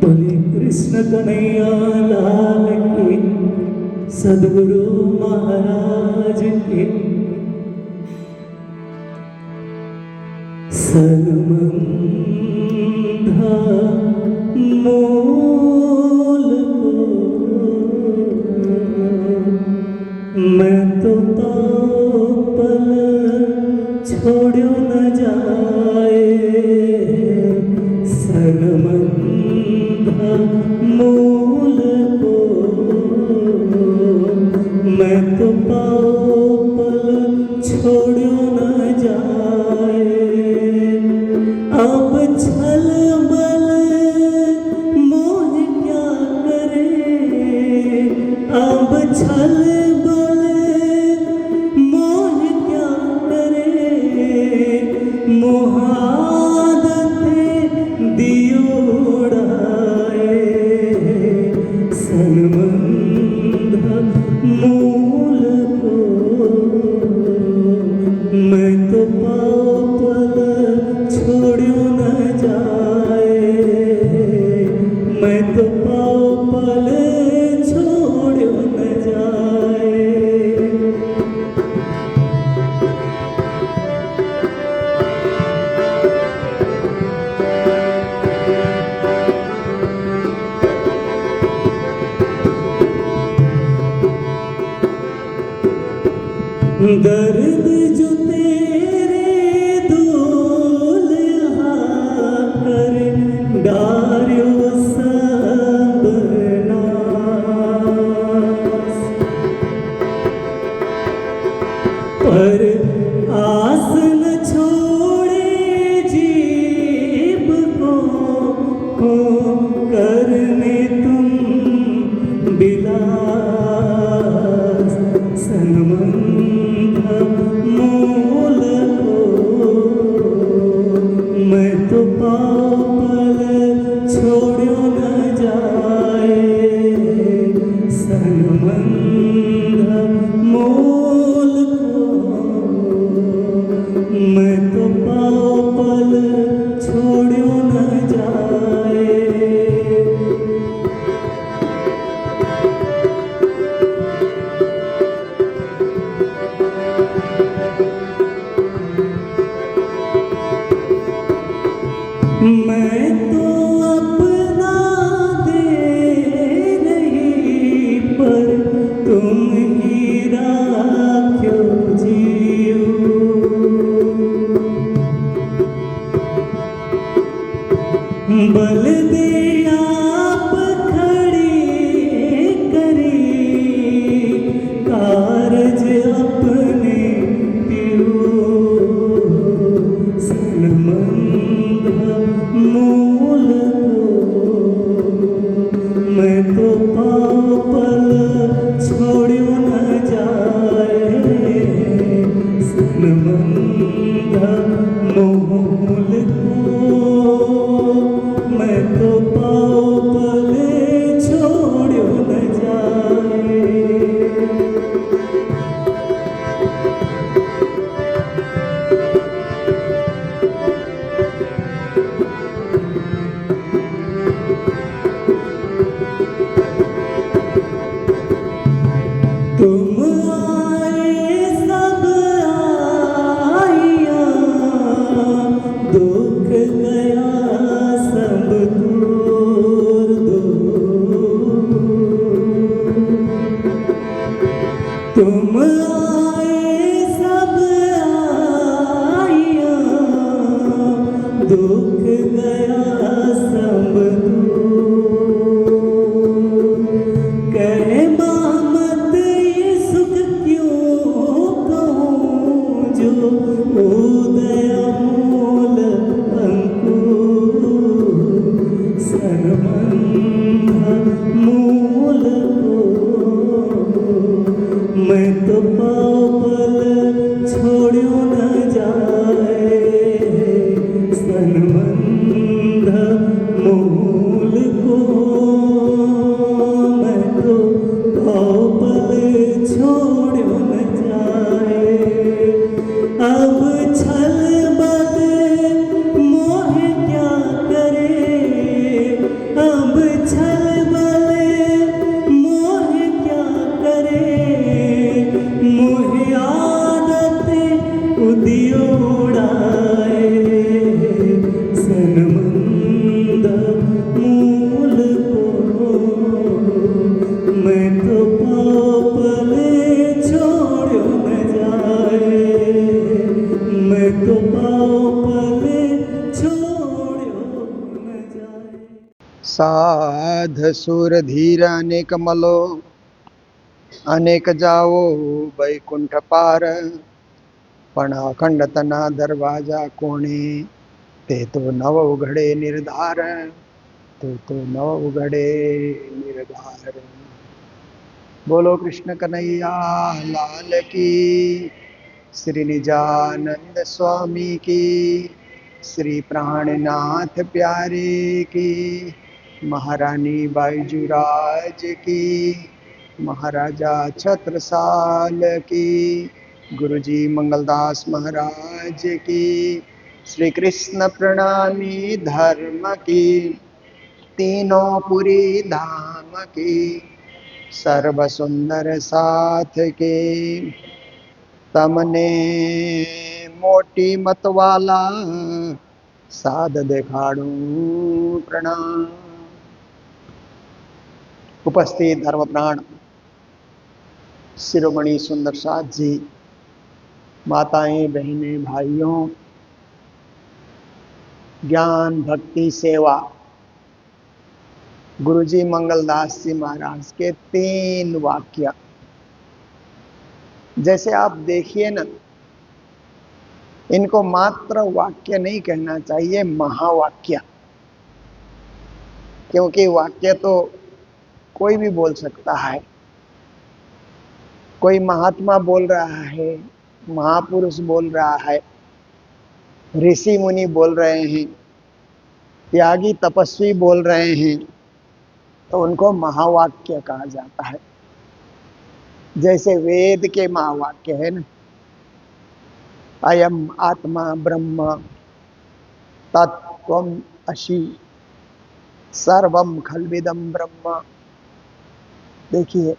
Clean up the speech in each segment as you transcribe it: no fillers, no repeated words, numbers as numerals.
बोले कृष्ण कन्हैया लाल की, सदगुरु महाराज की। सनमंधा मोल को मैं तो पल छोड़ो न जाए। सनमंधा मोल को मैं तो पल छोड़ो न जाए। अब छल बल मोह क्या करे, अब छल बल मोह क्या करे। मोहादतें दियो उड़ाए। सनमंधा मूल को मैं तो पल छोड़ो न जाए। मैं तो पल छोड़ो न जाए। दर्द जो तेरे धूल कर डार्यो सबनास। पर आस न छोड़े जीव को करने तुम बिलास। सनमंधा मूल को मैं तो पल छोड़ो न जाए। सनमंधा मूल को मैं तो पल छोड़ो न जाए। मैं तो अपना दे रही, पर तुम ही राख्यो जियो। बल दे आप खड़ी करी, कारज अपने पियो। सनमंधा मूल को मैं तो पल छोड़ो न जाए। सनमंधा मूल को मैं तो पल छोड़ो न जाए। तुम आए सब आइया, दुख गया सब दूर दूर। तुम आए सब आइया, दुख गया सब दूर। कहे मत ये सुख क्यों कहूँ, जो उदय मूल साध सुर धीर अनेक मलो, अनेक जाओ वैकुंठ पार, पण अखंड तना दरवाजा कोणी, ते तो नव उघडे निर्धार, ते तो नव उघडे निर्धार। बोलो कृष्ण कन्हैया लाल की, श्री निजानंद स्वामी की, श्री प्राणनाथ प्यारे की, महारानी बाईजूराज की, महाराजा छत्रसाल की, गुरुजी मंगलदास महाराज की, श्री कृष्ण प्रणामी धर्म की, तीनों पुरी धाम की, सर्व सुंदर साथ के, तमने मोटी मतवाला, साध देखाड़ू प्रणाम। उपस्थित धर्मप्राण शिरोमणि सुंदर साथ जी, माताएं बहनें भाइयों, ज्ञान भक्ति सेवा गुरुजी मंगलदास जी महाराज के 3 वाक्य। जैसे आप देखिए ना, इनको मात्र वाक्य नहीं कहना चाहिए, महावाक्य। क्योंकि वाक्य तो कोई भी बोल सकता है। कोई महात्मा बोल रहा है, महापुरुष बोल रहा है, ऋषि मुनि बोल रहे हैं, त्यागी तपस्वी बोल रहे हैं, तो उनको महावाक्य कहा जाता है। जैसे वेद के महावाक्य है ना, अयम आत्मा ब्रह्म तत्त्वम असि सर्वम खल्विदम ब्रह्म। देखिए,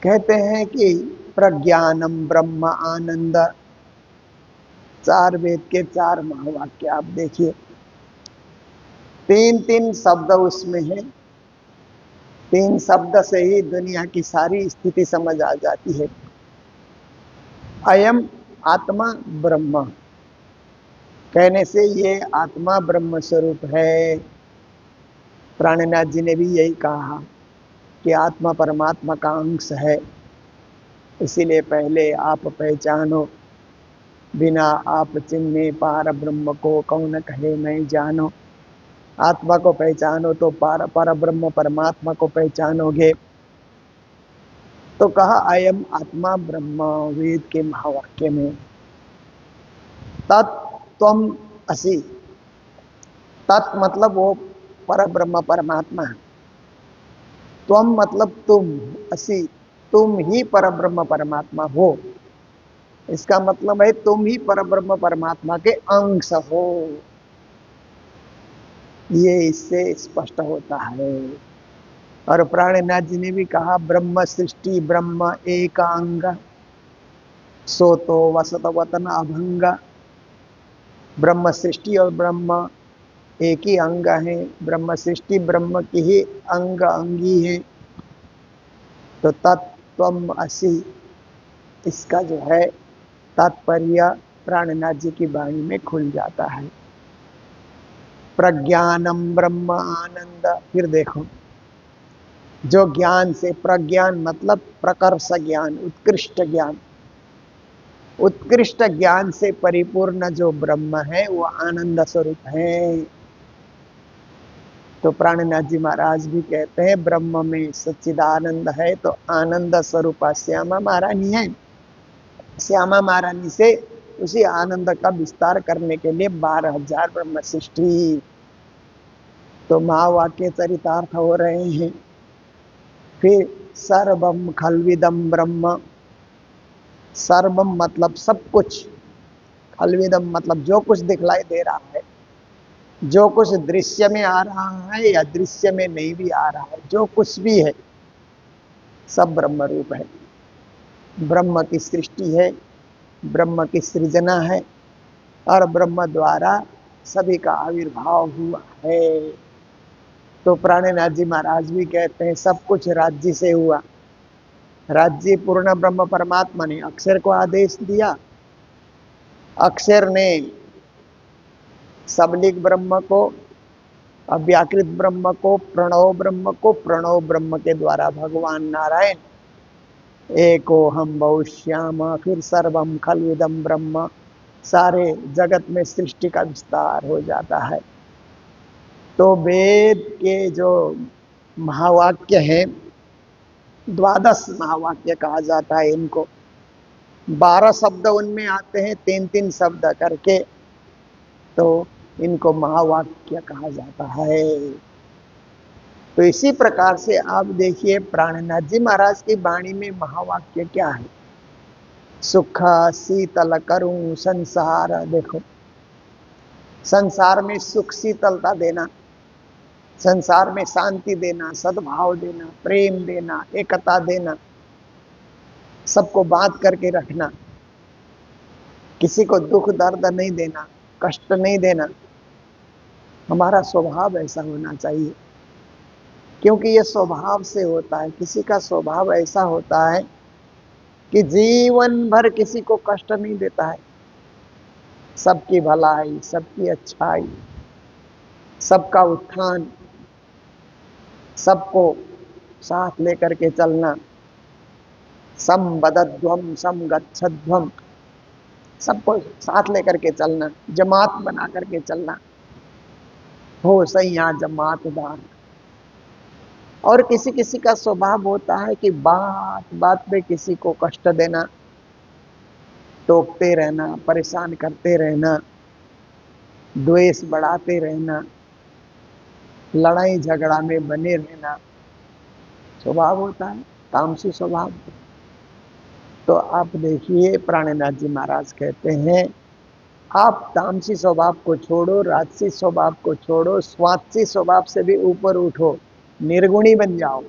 कहते हैं कि प्रज्ञानम ब्रह्म आनंद, 4 वेद के 4 महावाक्य। आप देखिए, 3 शब्द उसमें है। 3 शब्द से ही दुनिया की सारी स्थिति समझ आ जाती है। अयम आत्मा ब्रह्म कहने से ये आत्मा ब्रह्म स्वरूप है। प्राणनाथ जी ने भी यही कहा कि आत्मा परमात्मा का अंश है। इसीलिए पहले आप पहचानो, बिना आप चिन्हे पार ब्रह्म को कौन कहे मैं जानो। आत्मा को पहचानो तो पर ब्रह्म परमात्मा को पहचानोगे। तो कहा अयम आत्मा ब्रह्म, वेद के महावाक्य में। तत्त्वम असि, तत् मतलब वो पर ब्रह्म परमात्मा है। त्वम मतलब तुम, असि तुम ही पर ब्रह्म परमात्मा हो। इसका मतलब है तुम ही पर ब्रह्म परमात्मा के अंश हो। ये इससे स्पष्ट होता है। और प्राणनाथ जी ने भी कहा ब्रह्म सृष्टि ब्रह्म एकांग, सो तो वसत वतन अभंग। ब्रह्म सृष्टि और ब्रह्म एक ही अंग है। ब्रह्म सृष्टि ब्रह्म की ही अंग अंगी है। तो तत्त्वम असि, इसका जो है तात्पर्य प्राणनाथ जी की वाणी में खुल जाता है। प्रज्ञानम ब्रह्म आनंद। फिर देखो, जो ज्ञान से, प्रज्ञान मतलब प्रकर्ष ज्ञान, उत्कृष्ट ज्ञान, उत्कृष्ट ज्ञान से परिपूर्ण जो ब्रह्म है वो आनंद स्वरूप है। तो प्राणनाथ जी महाराज भी कहते हैं ब्रह्म में सच्चिदानंद है, तो आनंद स्वरूपा श्यामा महारानी है। श्यामा महारानी से उसी आनंद का विस्तार करने के लिए 12,000 ब्रह्म सृष्टि। तो महावाक्य चरितार्थ हो रहे हैं। फिर सर्वम खल्विदम ब्रह्म, सर्वम मतलब सब कुछ, खल्विदम मतलब जो कुछ दिखलाई दे रहा है, जो कुछ दृश्य में आ रहा है या दृश्य में नहीं भी आ रहा है, जो कुछ भी है सब ब्रह्म रूप है। ब्रह्म की सृष्टि है, ब्रह्म की सृजना है, और ब्रह्म द्वारा सभी का आविर्भाव हुआ है। तो प्राणनाथ जी महाराज भी कहते हैं सब कुछ राज्य से हुआ। राज्य पूर्ण ब्रह्म परमात्मा ने अक्षर को आदेश दिया, अक्षर ने सबलिक ब्रह्म को अव्याकृत ब्रह्म को, प्रणव ब्रह्म को, प्रणव ब्रह्म के द्वारा भगवान नारायण एको हम बहुश्याम, फिर सर्वम खलविदम ब्रह्म, सारे जगत में सृष्टि का विस्तार हो जाता है। तो वेद के जो महावाक्य हैं, द्वादश महावाक्य कहा जाता है इनको। 12 शब्द उनमें आते हैं, 3-3 शब्द करके, तो इनको महावाक्य कहा जाता है। तो इसी प्रकार से आप देखिए प्राणनाथ जी महाराज की वाणी में महावाक्य क्या है। सुख शीतल करूं संसार, देखो संसार में सुख शीतलता देना, संसार में शांति देना, सद्भाव देना, प्रेम देना, एकता देना, सबको बांध करके रखना, किसी को दुख दर्द नहीं देना, कष्ट नहीं देना। हमारा स्वभाव ऐसा होना चाहिए, क्योंकि ये स्वभाव से होता है। किसी का स्वभाव ऐसा होता है कि जीवन भर किसी को कष्ट नहीं देता है, सबकी भलाई, सबकी अच्छाई, सबका उत्थान, सबको साथ लेकर के चलना, समबद्धध्वम समगच्छध्वम, सबको साथ लेकर के चलना, जमात बना करके चलना, हो सैया जमातदार। और किसी किसी का स्वभाव होता है कि बात बात पे किसी को कष्ट देना, टोकते रहना, परेशान करते रहना, द्वेष बढ़ाते रहना, लड़ाई झगड़ा में बने रहना, स्वभाव होता है, तामसी स्वभाव। तो आप देखिए प्राणनाथ जी महाराज कहते हैं, आप तामसी स्वभाव को छोड़ो, राजसी स्वभाव को छोड़ो, स्वात्सी स्वभाव से भी ऊपर उठो, निर्गुणी बन जाओ,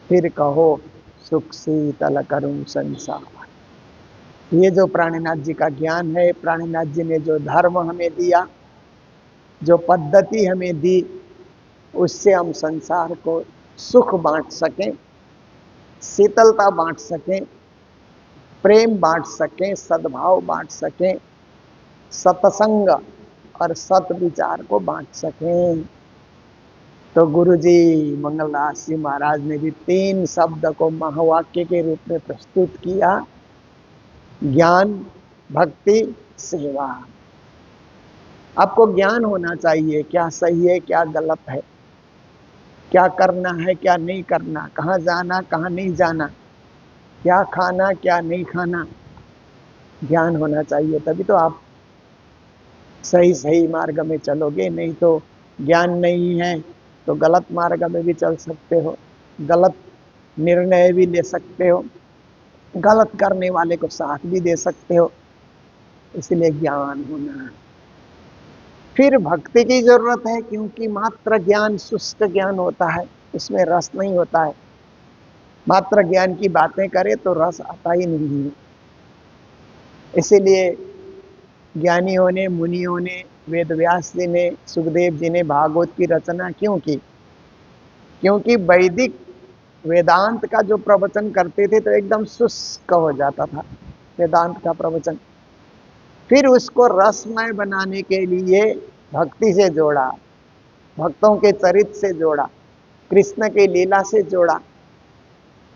फिर कहो सुख शीतल करूं संसार। ये जो प्राणनाथ जी का ज्ञान है, प्राणनाथ जी ने जो धर्म हमें दिया, जो पद्धति हमें दी, उससे हम संसार को सुख बांट सकें, शीतलता बांट सकें, प्रेम बांट सकें, सद्भाव बांट सकें, सत्संग और सत विचार को बांट सकें। तो गुरु जी मंगलदास जी महाराज ने भी 3 शब्द को महावाक्य के रूप में प्रस्तुत किया, ज्ञान, भक्ति, सेवा। आपको ज्ञान होना चाहिए, क्या सही है क्या गलत है, क्या करना है क्या नहीं करना, कहाँ जाना कहाँ नहीं जाना, क्या खाना क्या नहीं खाना, ज्ञान होना चाहिए। तभी तो आप सही सही मार्ग में चलोगे। नहीं तो ज्ञान नहीं है तो गलत मार्ग में भी चल सकते हो, गलत निर्णय भी ले सकते हो, गलत करने वाले को साथ भी दे सकते हो। इसलिए ज्ञान होना। फिर भक्ति की जरूरत है, क्योंकि मात्र ज्ञान शुष्क ज्ञान होता है, उसमें रस नहीं होता है। मात्र ज्ञान की बातें करें तो रस आता ही नहीं है। इसीलिए ज्ञानियों ने, मुनियों ने, वेद व्यास जी ने, सुखदेव जी ने भागवत की रचना क्यों की? क्योंकि वैदिक वेदांत का जो प्रवचन करते थे तो एकदम शुष्क हो जाता था वेदांत का प्रवचन। फिर उसको रसमय बनाने के लिए भक्ति से जोड़ा, भक्तों के चरित्र से जोड़ा, कृष्ण की लीला से जोड़ा।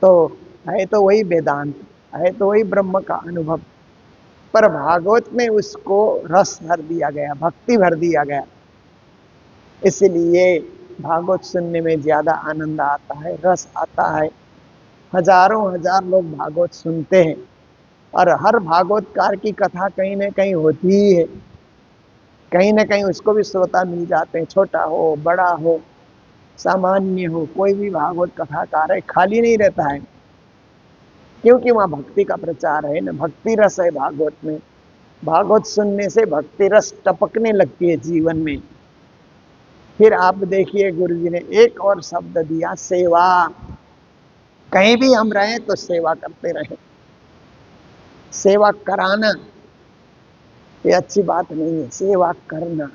तो है तो वही वेदांत, है तो वही ब्रह्म का अनुभव, पर भागवत में उसको रस भर दिया गया, भक्ति भर दिया गया। इसलिए भागवत सुनने में ज्यादा आनंद आता है, रस आता है। हजारों हजार लोग भागवत सुनते हैं और हर भागवतकार की कथा कहीं न कहीं होती ही है, कहीं न कहीं उसको भी श्रोता मिल जाते हैं। छोटा हो, बड़ा हो, सामान्य हो, कोई भी भागवत कथाकार है, खाली नहीं रहता है, क्योंकि वहाँ भक्ति का प्रचार है ना, भक्ति रस है भागवत में। भागवत सुनने से भक्ति रस टपकने लगती है जीवन में। फिर आप देखिए गुरु जी ने एक और शब्द दिया, सेवा। कहीं भी हम रहें तो सेवा करते रहें। सेवा कराना ये अच्छी बात नहीं है, सेवा करना,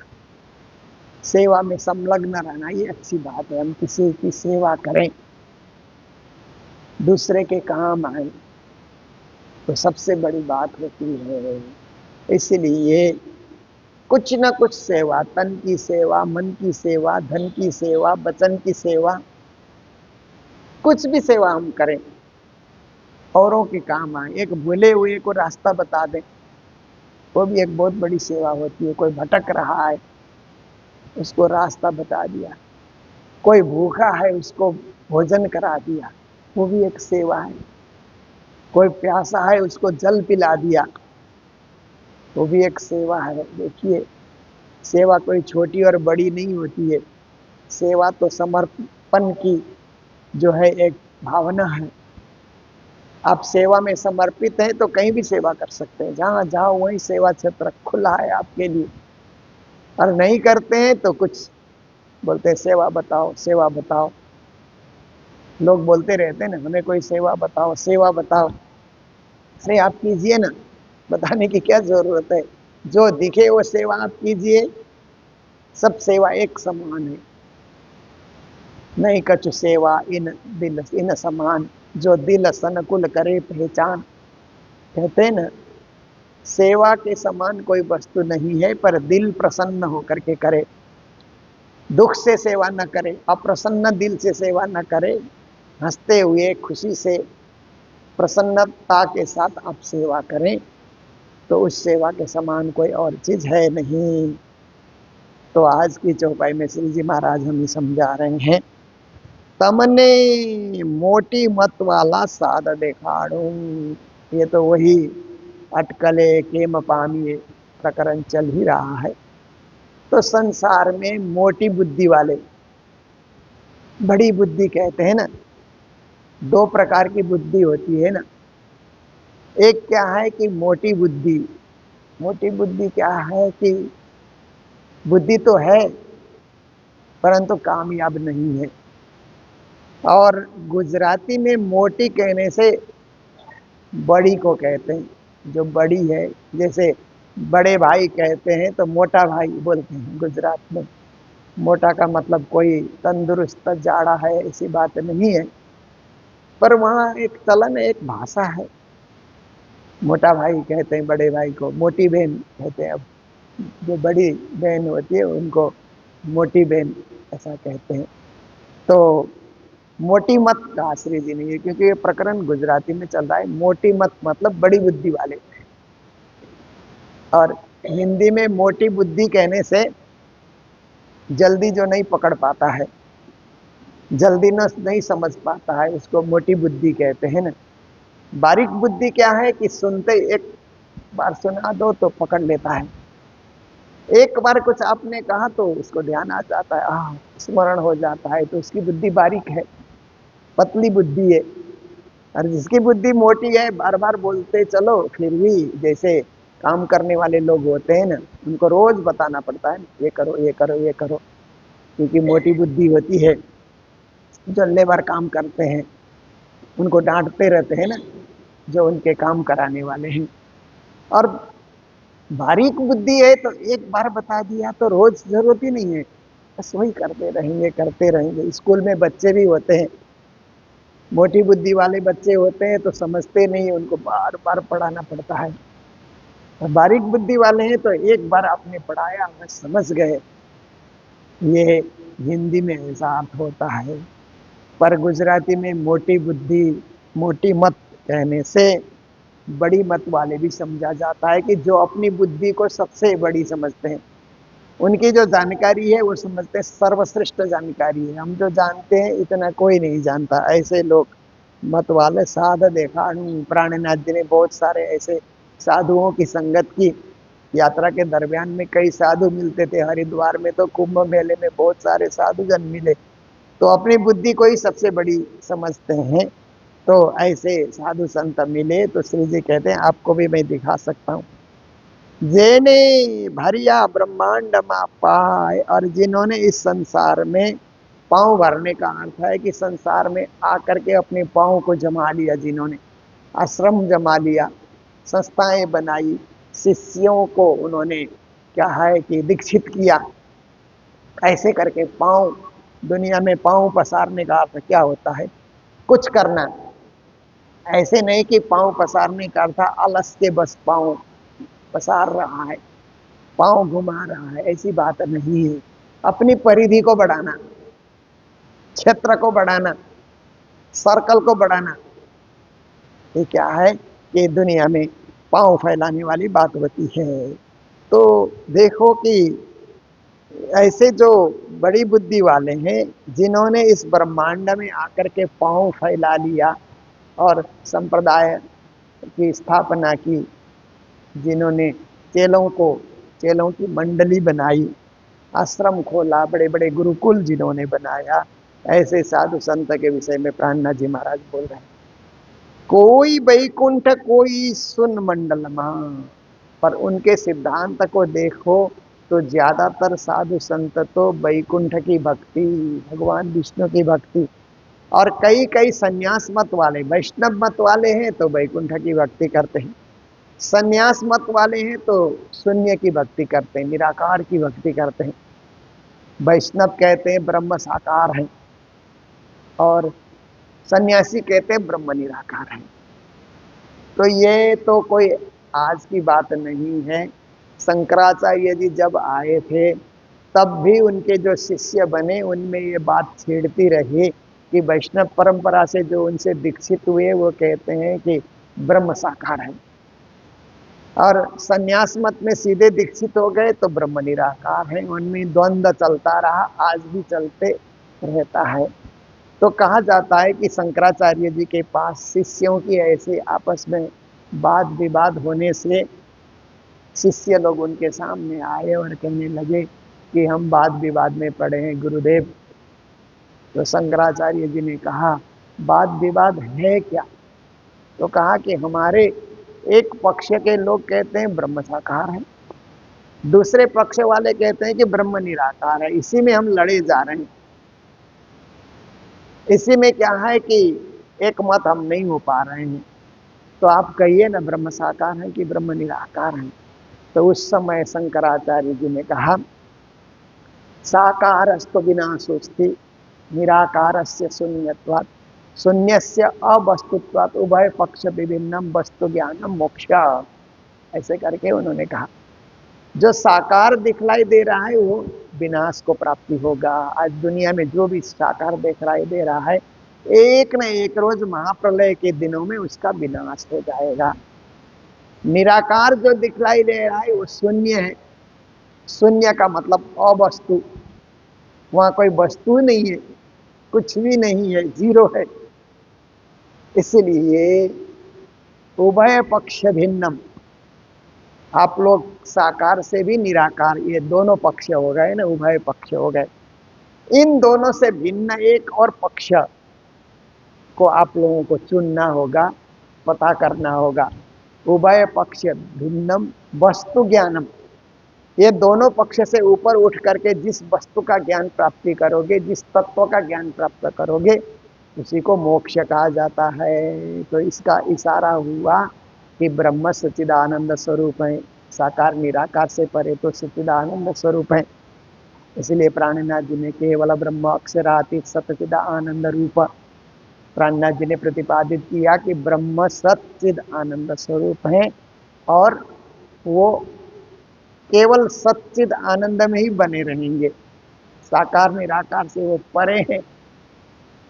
सेवा में संलग्न रहना ये अच्छी बात है। हम किसी की सेवा करें, दूसरे के काम आए, तो सबसे बड़ी बात होती है। इसलिए कुछ न कुछ सेवा, तन की सेवा, मन की सेवा, धन की सेवा, वचन की सेवा, कुछ भी सेवा हम करें, औरों के काम आए। एक भूले हुए को रास्ता बता दें, वो भी एक बहुत बड़ी सेवा होती है। कोई भटक रहा है, उसको रास्ता बता दिया। कोई भूखा है, उसको भोजन करा दिया, वो भी एक सेवा है। कोई प्यासा है, उसको जल पिला दिया, वो भी एक सेवा है। देखिए, सेवा कोई छोटी और बड़ी नहीं होती है। सेवा तो समर्पण की जो है एक भावना है। आप सेवा में समर्पित हैं तो कहीं भी सेवा कर सकते हैं। जहां जाओ वहीं सेवा क्षेत्र खुला है आपके लिए। और नहीं करते हैं तो कुछ बोलते हैं सेवा बताओ, सेवा बताओ। लोग बोलते रहते हैं ना, हमें कोई सेवा बताओ, सेवा बताओ। अरे आप कीजिए ना, बताने की क्या जरूरत है। जो दिखे वो सेवा आप कीजिए। सब सेवा एक समान है। नहीं कछु सेवा इन दिल इन समान, जो दिल सनकुल करे पहचान। कहते हैं ना, सेवा के समान कोई वस्तु नहीं है, पर दिल प्रसन्न होकर के करे। दुख से सेवा न करे, अप्रसन्न दिल से सेवा न करे। हंसते हुए खुशी से प्रसन्नता के साथ आप सेवा करें, तो उस सेवा के समान कोई और चीज है नहीं। तो आज की चौपाई में श्री जी महाराज हमें समझा रहे हैं, तमने मोटी मत वाला साध दिखाड़ू। ये तो वही अटकले केम पामी प्रकरण चल ही रहा है। तो संसार में मोटी बुद्धि वाले, बड़ी बुद्धि कहते हैं ना, दो प्रकार की बुद्धि होती है ना। एक क्या है कि मोटी बुद्धि। मोटी बुद्धि क्या है कि बुद्धि तो है परंतु कामयाब नहीं है। और गुजराती में मोटी कहने से बड़ी को कहते हैं। जो बड़ी है, जैसे बड़े भाई कहते हैं तो मोटा भाई बोलते हैं गुजरात में। मोटा का मतलब कोई तंदुरुस्त जाड़ा है, ऐसी बात नहीं है। पर वहाँ एक चलन, एक भाषा है। मोटा भाई कहते हैं बड़े भाई को, मोटी बहन कहते हैं। अब जो बड़ी बहन होती है उनको मोटी बहन ऐसा कहते हैं। तो मोटी मत कहा श्री जी ने, ये क्योंकि ये प्रकरण गुजराती में चल रहा है। मोटी मत मतलब बड़ी बुद्धि वाले। और हिंदी में मोटी बुद्धि कहने से जल्दी जो नहीं पकड़ पाता है, जल्दी न नहीं समझ पाता है, उसको मोटी बुद्धि कहते हैं ना। बारीक बुद्धि क्या है कि सुनते एक बार सुना दो तो पकड़ लेता है। एक बार कुछ आपने कहा तो उसको ध्यान आ जाता है, स्मरण हो जाता है, तो उसकी बुद्धि बारीक है, पतली बुद्धि है। और जिसकी बुद्धि मोटी है, बार बार बोलते चलो, फिर भी जैसे काम करने वाले लोग होते हैं ना, उनको रोज बताना पड़ता है, ये करो ये करो ये करो, क्योंकि मोटी बुद्धि होती है। जो लेबर काम करते हैं उनको डांटते रहते हैं ना, जो उनके काम कराने वाले हैं। और बारीक बुद्धि है तो एक बार बता दिया तो रोज जरूरत ही नहीं है, बस वही करते रहेंगे करते रहेंगे। स्कूल में बच्चे भी होते हैं, मोटी बुद्धि वाले बच्चे होते हैं तो समझते नहीं, उनको बार बार पढ़ाना पड़ता है। और बारीक बुद्धि वाले हैं तो एक बार आपने पढ़ाया बस समझ गए। ये हिंदी में ऐसा अर्थ होता है। पर गुजराती में मोटी बुद्धि, मोटी मत कहने से बड़ी मत वाले भी समझा जाता है कि जो अपनी बुद्धि को सबसे बड़ी समझते हैं। उनकी जो जानकारी है वो समझते हैं सर्वश्रेष्ठ जानकारी है। हम जो जानते हैं इतना कोई नहीं जानता, ऐसे लोग मत वाले। साध देखा प्राणनाथ जी ने बहुत सारे ऐसे साधुओं की संगत की। यात्रा के दरमियान में कई साधु मिलते थे। हरिद्वार में तो कुंभ मेले में बहुत सारे साधु जन मिले, तो अपनी बुद्धि को ही सबसे बड़ी समझते हैं। तो ऐसे साधु संत मिले तो श्री जी कहते हैं आपको भी मैं दिखा सकता हूँ। जेने भरिया ब्रह्मांड मा पाए, और जिन्होंने इस संसार में पांव भरने का अर्थ है कि संसार में आकर के अपने पांव को जमा लिया, जिन्होंने आश्रम जमा लिया, संस्थाएं बनाई, शिष्यों को उन्होंने क्या है कि दीक्षित किया। ऐसे करके पांव, दुनिया में पांव पसारने का अर्थ क्या होता है? कुछ करना। ऐसे नहीं कि पांव पसारने का अर्थ आलस के बस पांव पसार रहा है। पांव घुमा रहा है, ऐसी बात नहीं है। अपनी परिधि को बढ़ाना, क्षेत्र को बढ़ाना, सर्कल को बढ़ाना, ये क्या है कि दुनिया में पांव फैलाने वाली बात होती है। तो देखो कि ऐसे जो बड़ी बुद्धि वाले हैं, जिन्होंने इस ब्रह्मांड में आकर के पांव फैला लिया और संप्रदाय की स्थापना की, जिन्होंने चेलों की मंडली बनाई, आश्रम खोला, बड़े बड़े गुरुकुल जिन्होंने बनाया, ऐसे साधु संत के विषय में प्राणनाथ जी महाराज बोल रहे हैं, कोई वैकुंठ कोई सुन मंडलमा। पर उनके सिद्धांत को देखो तो ज्यादातर साधु संत तो वैकुंठ की भक्ति, भगवान विष्णु की भक्ति, और कई कई संन्यास मत वाले, वैष्णव मत वाले हैं तो वैकुंठ की भक्ति करते हैं, संन्यास मत वाले हैं तो शून्य की भक्ति करते हैं, निराकार की भक्ति करते हैं। वैष्णव कहते हैं ब्रह्म साकार है, और सन्यासी कहते हैं ब्रह्म निराकार है। तो ये तो कोई आज की बात नहीं है। शंकराचार्य जी जब आए थे तब भी उनके जो शिष्य बने उनमें ये बात छेड़ती रही कि वैष्णव परंपरा से जो उनसे दीक्षित हुए वो कहते हैं कि ब्रह्म साकार है, और संन्यास मत में सीधे दीक्षित हो गए तो ब्रह्म निराकार है। उनमें द्वंद्व चलता रहा, आज भी चलते रहता है। तो कहा जाता है कि शंकराचार्य जी के पास शिष्यों की ऐसे आपस में वाद विवाद होने से शिष्य लोग उनके सामने आए और कहने लगे कि हम वाद विवाद में पड़े हैं गुरुदेव। तो शंकराचार्य जी ने कहा वाद विवाद है क्या? तो कहा कि हमारे एक पक्ष के लोग कहते हैं ब्रह्म साकार है, दूसरे पक्ष वाले कहते हैं कि ब्रह्म निराकार है, इसी में हम लड़े जा रहे हैं। इसी में क्या है कि एक मत हम नहीं हो पा रहे हैं, तो आप कहिए ना ब्रह्म साकार है कि ब्रह्म निराकार है। तो उस समय शंकराचार्य जी ने कहा साकारस्तु विनाशोस्ति निराकारस्य शून्यत्वात् शून्यस्य अवस्तुत्वात् उभय पक्ष विभिन्नम वस्तु ज्ञानम मोक्ष। ऐसे करके उन्होंने कहा जो साकार दिखलाई दे रहा है वो विनाश को प्राप्ति होगा। आज दुनिया में जो भी साकार दिखलाई दे रहा है एक न एक रोज महाप्रलय के दिनों में उसका विनाश हो जाएगा। निराकार जो दिखलाई दे रहा है वो शून्य है। शून्य का मतलब अवस्तु, वहां कोई वस्तु नहीं है, कुछ भी नहीं है, जीरो है। इसलिए उभय पक्ष भिन्नम, आप लोग साकार से भी निराकार, ये दोनों पक्ष हो गए ना, उभय पक्ष हो गए। इन दोनों से भिन्न एक और पक्ष को आप लोगों को चुनना होगा, पता करना होगा। उभय पक्ष भिन्नम वस्तु ज्ञानम, ये दोनों पक्ष से ऊपर उठ करके जिस वस्तु का ज्ञान प्राप्ति करोगे, जिस तत्व का ज्ञान प्राप्त करोगे, उसी को मोक्ष कहा जाता है। तो इसका इशारा हुआ कि ब्रह्म सच्चिदानंद स्वरूप है, साकार निराकार से परे तो सच्चिदानंद स्वरूप है। इसलिए प्राणनाथ जी ने केवल ब्रह्म अक्षरातीत सच्चिद आनंद रूप, प्राणनाथ जी ने प्रतिपादित किया कि ब्रह्म सच्चिद आनंद स्वरूप है और वो केवल सच्चिद आनंद में ही बने रहेंगे, साकार निराकार से वो परे हैं,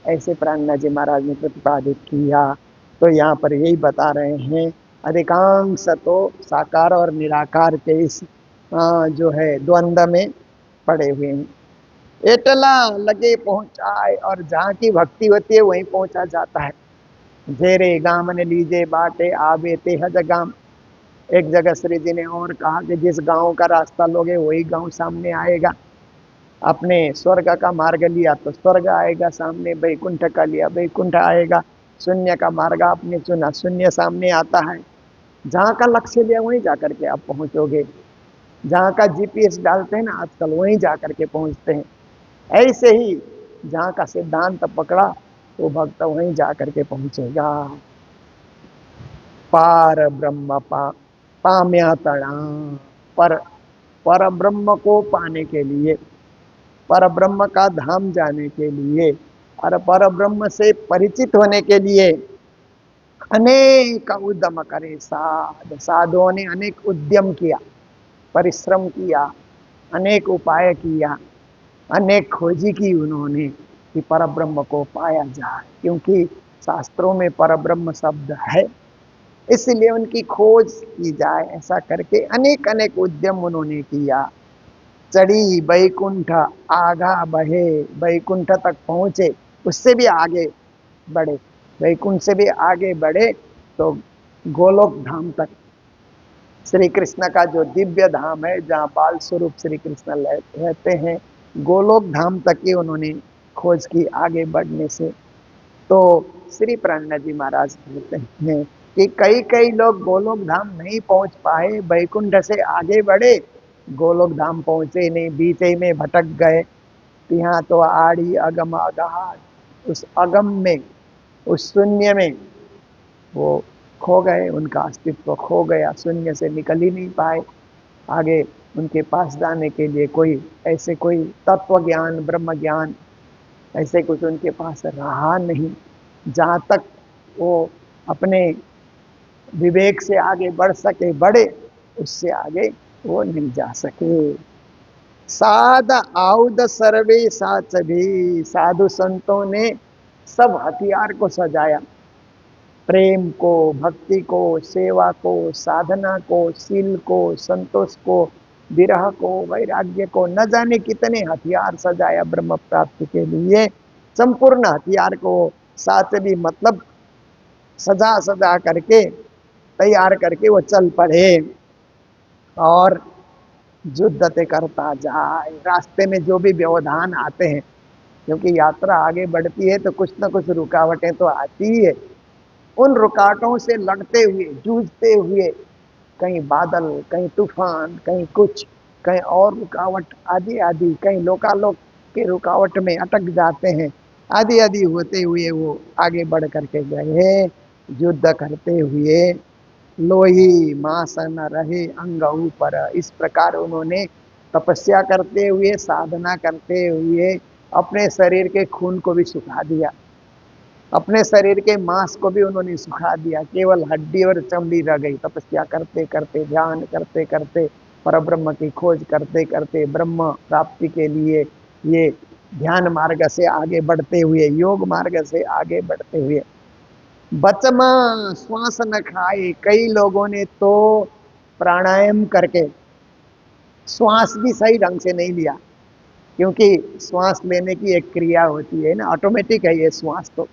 ऐसे प्राणनाथ जी महाराज ने प्रतिपादित किया। तो यहाँ पर यही बता रहे हैं अधिकांश तो साकार और निराकार के इस जो है द्वंद्व में पड़े हुए हैं। एटला लगे पहुंचाए, और जहाँ की भक्ति होती है वहीं पहुंचा जाता है। जेरे गाम ने लीजे बाटे आवे ते हज गाम। एक जगह श्री जी ने और कहा कि जिस गांव का रास्ता लोगे वही गांव सामने आएगा। अपने स्वर्ग का मार्ग लिया तो स्वर्ग आएगा सामने, वैकुंठ का लिया वैकुंठ आएगा, शून्य का मार्ग आपने चुना शून्य सामने आता है। जहाँ का लक्ष्य लिया वहीं जाकर के आप पहुंचोगे, जहाँ का जीपीएस डालते हैं ना आजकल वहीं जाकर के पहुंचते हैं। ऐसे ही जहाँ का सिद्धांत पकड़ा वो भक्त वहीं जाकर के पहुंचेगा। पार ब्रह्म पाम्या तणा, पर ब्रह्म को पाने के लिए, पर ब्रह्म का धाम जाने के लिए और पर ब्रह्म से परिचित होने के लिए अनेक उद्यम करे साधुओं ने अनेक उद्यम किया। परिश्रम किया, अनेक उपाय किया, अनेक खोजी की उन्होंने कि परब्रह्म को पाया जाए, क्योंकि शास्त्रों में परब्रह्म शब्द है, इसलिए उनकी खोज की जाए। ऐसा करके अनेक अनेक उद्यम उन्होंने किया। चढ़ी बैकुंठ आगा बढ़े, बैकुंठ तक पहुंचे, उससे भी आगे बढ़े, वैकुंठ से भी आगे बढ़े तो गोलोक धाम तक, श्री कृष्ण का जो दिव्य धाम है जहाँ बाल स्वरूप श्री कृष्ण रहते हैं, गोलोक धाम तक ही उन्होंने खोज की आगे बढ़ने से। तो श्री प्राणनाथ जी महाराज कहते हैं कि कई कई लोग गोलोक धाम नहीं पहुंच पाए, वैकुंठ से आगे बढ़े, गोलोक धाम पहुंचे नहीं, बीच ही में भटक गए। यहाँ तो आड़ी अगम अगाध, उस अगम में, उस शून्य में वो खो गए, उनका अस्तित्व खो गया, शून्य से निकल ही नहीं पाए। आगे उनके पास जाने के लिए कोई ऐसे कोई तत्व ज्ञान, ब्रह्म ज्ञान ऐसे कुछ उनके पास रहा नहीं, जहाँ तक वो अपने विवेक से आगे बढ़ सके बढ़े, उससे आगे वो नहीं जा सके। साध आउद सर्वे साच भी, साधु संतों ने सब हथियार को सजाया, प्रेम को, भक्ति को, सेवा को, साधना को, शील को, संतोष को, विरह को, वैराग्य को, न जाने कितने हथियार सजाया ब्रह्म प्राप्ति के लिए। संपूर्ण हथियार को साथ भी मतलब सजा सजा करके, तैयार करके वो चल पड़े और युद्धते करता जाए। रास्ते में जो भी व्यवधान आते हैं, क्योंकि यात्रा आगे बढ़ती है तो कुछ न कुछ रुकावटें तो आती ही है, उन रुकावटों से लड़ते हुए, जूझते हुए, कहीं बादल, कहीं तूफान, कहीं कुछ, कहीं और रुकावट आदि आदि, कहीं लोकालोक के रुकावट में अटक जाते हैं, आदि आदि होते हुए वो आगे बढ़ करके गए, युद्ध करते हुए। लोही मास न रहे अंग ऊपर, इस प्रकार उन्होंने तपस्या करते हुए, साधना करते हुए अपने शरीर के खून को भी सुखा दिया, अपने शरीर के मांस को भी उन्होंने सुखा दिया, केवल हड्डी और चमड़ी रह गई। तपस्या करते करते, ध्यान करते करते, परब्रह्म की खोज करते करते, ब्रह्म प्राप्ति के लिए ये ध्यान मार्ग से आगे बढ़ते हुए, योग मार्ग से आगे बढ़ते हुए, बचमा श्वास न खाए, कई लोगों ने तो प्राणायाम करके श्वास भी सही ढंग से नहीं लिया, क्योंकि श्वास लेने की एक क्रिया होती है ना, ऑटोमेटिक है ये श्वास, तो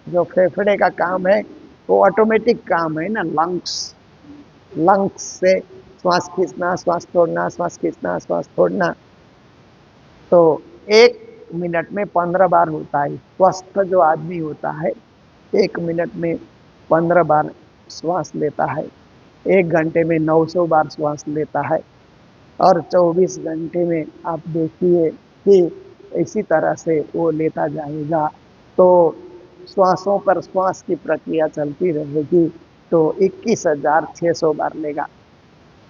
जो फेफड़े का काम है वो ऑटोमेटिक काम है ना, लंग्स, लंग्स से श्वास खींचना, श्वास छोड़ना, श्वास खींचना, श्वास छोड़ना, तो 1 मिनट में 15 बार होता है। स्वस्थ जो आदमी होता है 1 मिनट में 15 बार श्वास लेता है, 1 घंटे में 900 बार श्वास लेता है, और 24 घंटे में आप देखिए कि इसी तरह से वो लेता जाएगा, तो श्वासों पर श्वास की प्रक्रिया चलती रहेगी, तो 21,600 बार लेगा,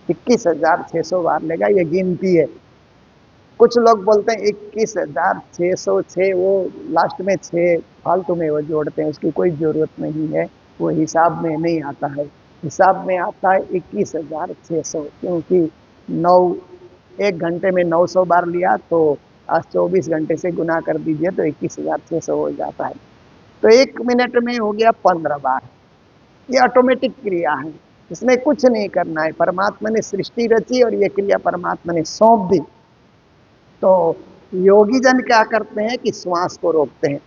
21,600 बार लेगा, ये गिनती है। कुछ लोग बोलते हैं 21,606, वो लास्ट में 6 फालतू में वो जोड़ते हैं, उसकी कोई ज़रूरत नहीं है, वो हिसाब में नहीं आता है। हिसाब में आता है 21,600, क्योंकि 1 घंटे में 900 बार लिया, तो आज 24 घंटे से गुना कर दीजिए तो 21,600 हो जाता है। तो 1 मिनट में हो गया 15 बार। ये ऑटोमेटिक क्रिया है, इसमें कुछ नहीं करना है, परमात्मा ने सृष्टि रची और ये क्रिया परमात्मा ने सौंप दी। तो योगी जन क्या करते हैं कि श्वास को रोकते हैं,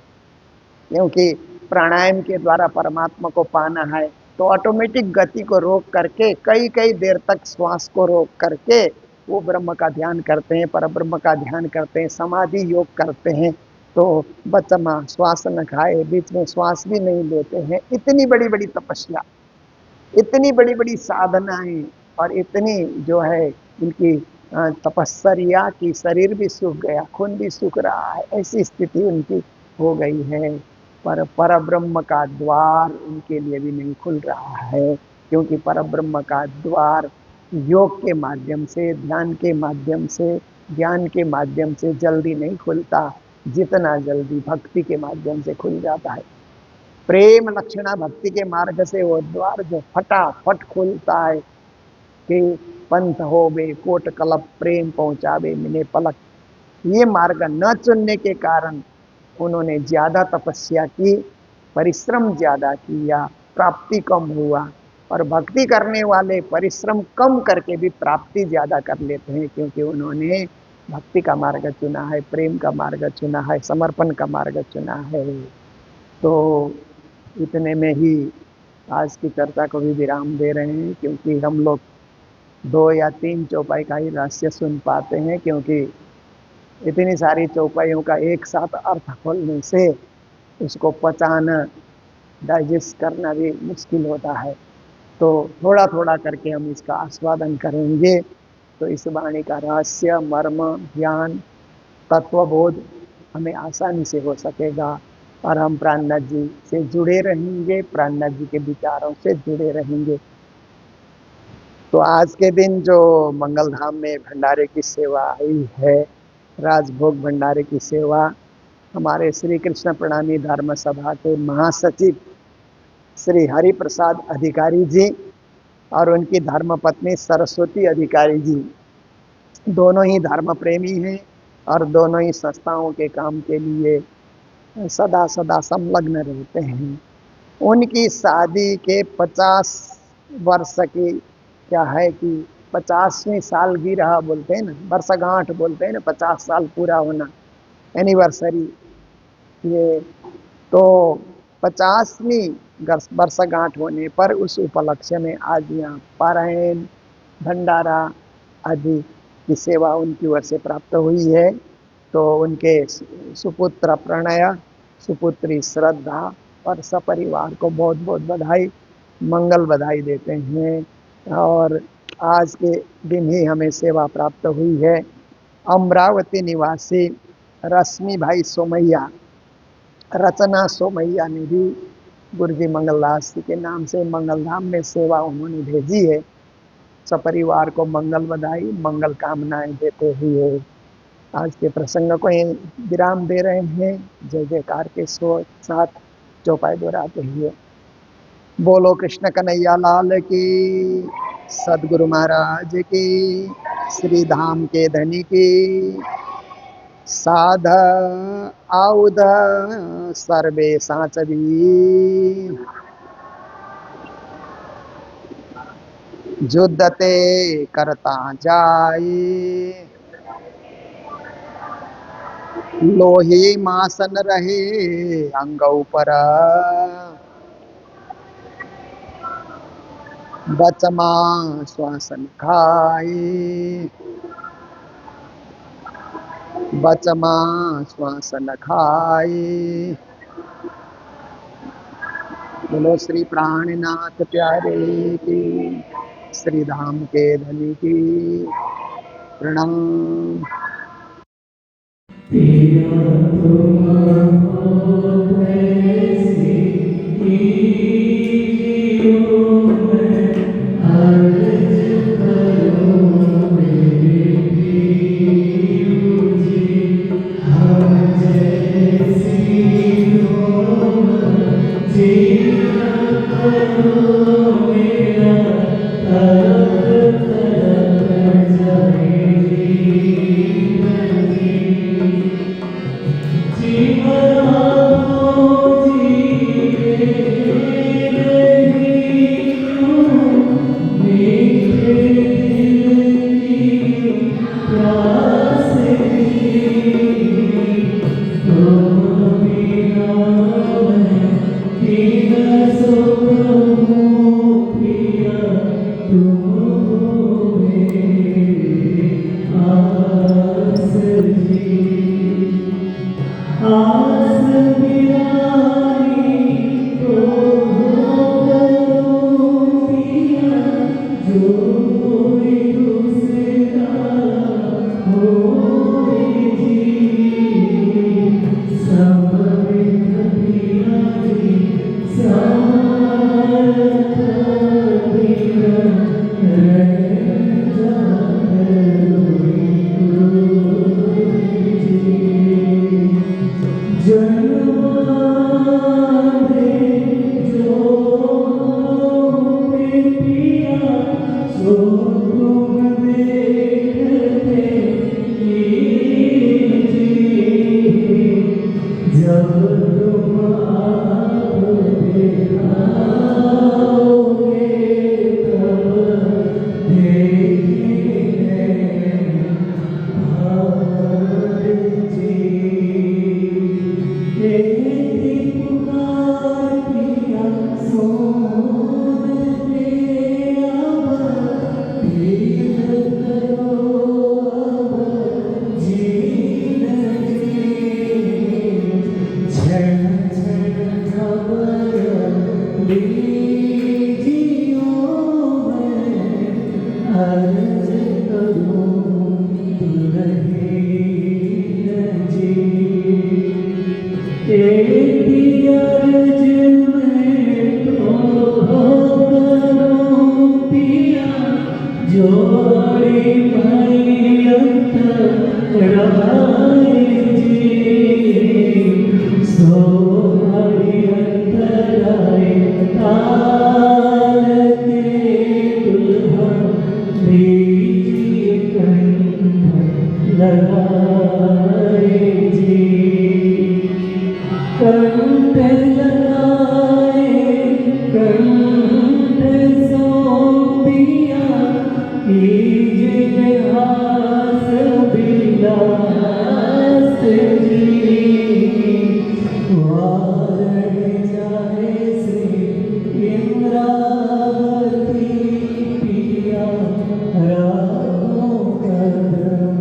क्योंकि प्राणायाम के द्वारा परमात्मा को पाना है, तो ऑटोमेटिक गति को रोक करके कई कई देर तक श्वास को रोक करके वो ब्रह्म का ध्यान करते हैं, परब्रह्म का ध्यान करते हैं, समाधि योग करते हैं। तो बचमा श्वास न खाए, बीच में श्वास भी नहीं लेते हैं। इतनी बड़ी बड़ी तपस्या, इतनी बड़ी बड़ी साधनाएं, और इतनी जो है इनकी तपस्या की शरीर भी सूख गया, खून भी सूख रहा है, ऐसी स्थिति उनकी हो गई है, पर परब्रह्म का द्वार उनके लिए भी नहीं खुल रहा है, क्योंकि परब्रह्म का द्वार योग के माध्यम से, ध्यान के माध्यम से, ज्ञान के माध्यम से जल्दी नहीं खुलता, जितना जल्दी भक्ति के माध्यम से खुल जाता है। प्रेम लक्षणा भक्ति के मार्ग से वो द्वार जो फटाफट खुलता है कि पंथ होवे कोट कलप प्रेम पहुंचावे मिने पलक। ये मार्ग न चुनने के कारण उन्होंने ज्यादा तपस्या की, परिश्रम ज्यादा किया, प्राप्ति कम हुआ। और भक्ति करने वाले परिश्रम कम करके भी प्राप्ति ज्यादा कर लेते हैं, क्योंकि उन्होंने भक्ति का मार्ग चुना है, प्रेम का मार्ग चुना है, समर्पण का मार्ग चुना है। तो इतने में ही आज की चर्चा को भी विराम दे रहे हैं, क्योंकि हम लोग 2 या 3 चौपाई का ही रहस्य सुन पाते हैं, क्योंकि इतनी सारी चौपाइयों का एक साथ अर्थ खोलने से उसको पचाना, डाइजेस्ट करना भी मुश्किल होता है। तो थोड़ा थोड़ा करके हम इसका आस्वादन करेंगे, तो इस वाणी का रहस्य, मर्म, ज्ञान, तत्वबोध हमें आसानी से हो सकेगा और हम प्राणनाथ जी से जुड़े रहेंगे, प्राणनाथ जी के विचारों से जुड़े रहेंगे। तो आज के दिन जो मंगल धाम में भंडारे की सेवा आई है, राजभोग भंडारे की सेवा, हमारे श्री कृष्ण प्रणामी धर्म सभा के महासचिव श्री हरि प्रसाद अधिकारी जी और उनकी धर्मपत्नी सरस्वती अधिकारी जी, दोनों ही धर्म प्रेमी हैं और दोनों ही संस्थाओं के काम के लिए सदा सदा संलग्न रहते हैं। उनकी शादी के 50 वर्ष की क्या है कि 50वीं सालगिरह बोलते हैं ना, वर्षगांठ बोलते हैं ना, 50 साल पूरा होना, एनिवर्सरी। ये तो 50वीं वर्षगांठ होने पर उस उपलक्ष्य में आज यहाँ पारायण, भंडारा आदि की सेवा उनकी ओर से प्राप्त हुई है। तो उनके सुपुत्र प्रणय, सुपुत्री श्रद्धा और सपरिवार को बहुत बहुत बधाई, मंगल बधाई देते हैं। और आज के दिन ही हमें सेवा प्राप्त हुई है। अमरावती निवासी रश्मि भाई सोमैया, रचना सोमैया ने भी गुरुजी मंगलदास जी के नाम से मंगलधाम में सेवा उन्होंने भेजी है। सपरिवार को मंगल बधाई, मंगल कामनाएं देते हुए आज के प्रसंग को विराम दे रहे हैं। जय जयकार के साथ चौपाई दोहराते हुए बोलो कृष्ण कन्हैया लाल की, सदगुरु महाराज की, श्री धाम के धनी की, साध आउध सर्वे साचवी, जुद्धते करता जाए, लोही मासन रहे अंग ऊपर, बचमा श्वासन खाए, बचमा श्वासन खाए। बोलो श्री प्राणनाथ प्यारे की, श्री धाम के धनी की प्रणाम। लगाए जी कंठ लगाए कंठ सौंपिया कीजिए हास विलास जी वारण जाए श्री इंद्रावती पिया रामो कदम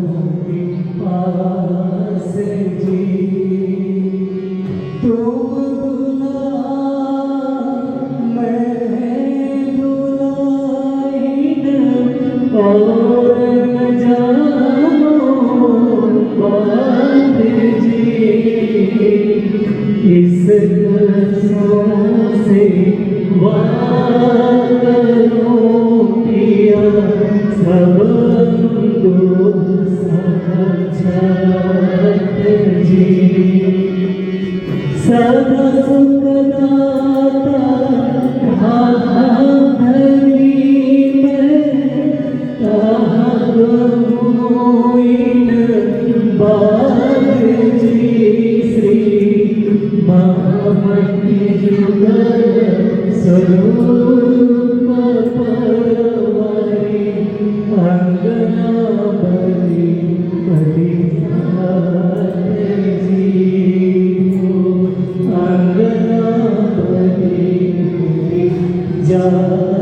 पास जी तुम दुल्हा मैं दुल्हन और न जानो बात जी इस कसों से वार करो पिया सब को समझत जी सदा सुखदाता धनी में होइन बाग जी श्री महामती जुगल स्वरूप परवारी अंगना बली बली जी अंगना बली जा